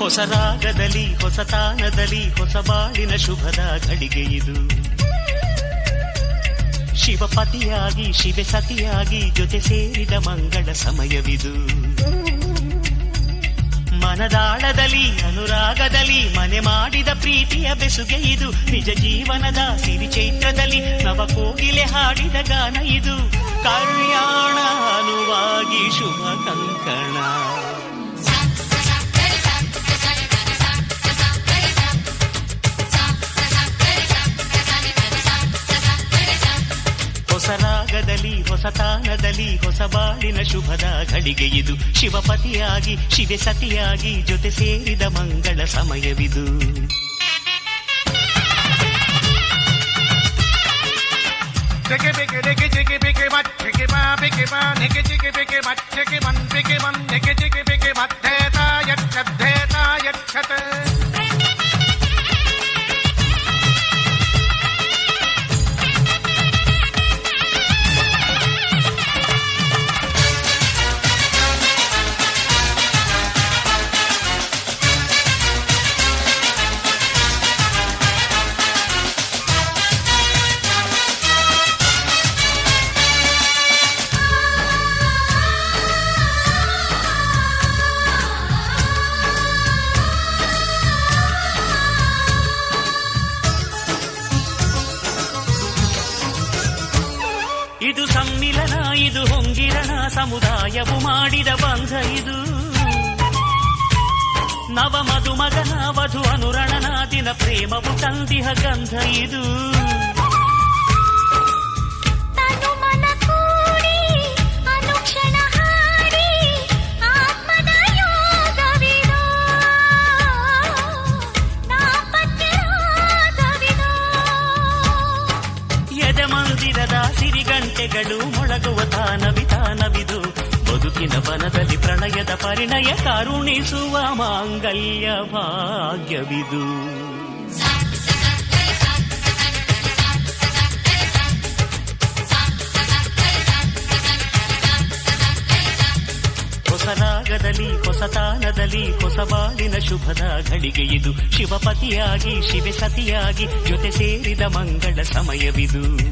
ಹೊಸ ರಾಗದಲ್ಲಿ ಹೊಸ ತಾನದಲ್ಲಿ ಹೊಸ ಬಾಳಿನ ಶುಭದ ಘಳಿಗೆ ಇದು. ಶಿವಪತಿಯಾಗಿ ಶಿವೆ ಸತಿಯಾಗಿ ಜೊತೆ ಸೇರಿದ ಮಂಗಳ ಸಮಯವಿದು. ಮನದಾಳದಲ್ಲಿ ಅನುರಾಗದಲ್ಲಿ ಮನೆ ಮಾಡಿದ ಪ್ರೀತಿಯ ಬೆಸುಗೆ ಇದು. ನಿಜ ಜೀವನದ ಸಿರಿ ಚೈತ್ರದಲ್ಲಿ ನವ ಕೋಗಿಲೆ ಹಾಡಿದ ಗಾನ ಇದು. ಕಲ್ಯಾಣ ಅನುವಾಗಿ ಶುಭ ಕಂಕಣ. ಹೊಸ ರಾಗದಲ್ಲಿ ಹೊಸ ತಾನದಲ್ಲಿ ಹೊಸ ಬಾಳಿನ ಶುಭದ ಘಳಿಗೆ ಇದು. ಶಿವಪತಿಯಾಗಿ ಶಿವೆ ಸತಿಯಾಗಿ ಜೊತೆ ಸೇರಿದ ಮಂಗಳ ಸಮಯವಿದು. ಇದು ಸಮ್ಮಿಲನ, ಇದು ಹೊಂಗಿರಣ, ಸಮುದಾಯವು ಮಾಡಿದ ಬಂಧ ಇದು. ನವ ಮಧುಮಗನ ವಧು ಅನುರಣನ ದಿನ ಪ್ರೇಮವು ತಂದಿಹ ಗಂಧ ಇದು. ಮಂದಿರದ ಸಿರಿಗಂಟೆಗಳು ಮೊಳಗುವ ತಾನವಿದು. ಬದುಕಿನ ವನದಲ್ಲಿ ಪ್ರಣಯದ ಪರಿಣಯ ಕರುಣಿಸುವ ಮಾಂಗಲ್ಯ ಭಾಗ್ಯವಿದು. ಹೊಸ ರಾಗದಲ್ಲಿ ಹೊಸ ತಾನದಲ್ಲಿ ಹೊಸ ಬಾಳಿನ ಶುಭದ ಘಳಿಗೆ ಇದು. ಶಿವಪತಿಯಾಗಿ ಶಿವೆ ಸತಿಯಾಗಿ ಜೊತೆ ಸೇರಿದ ಮಂಗಳ ಸಮಯವಿದು.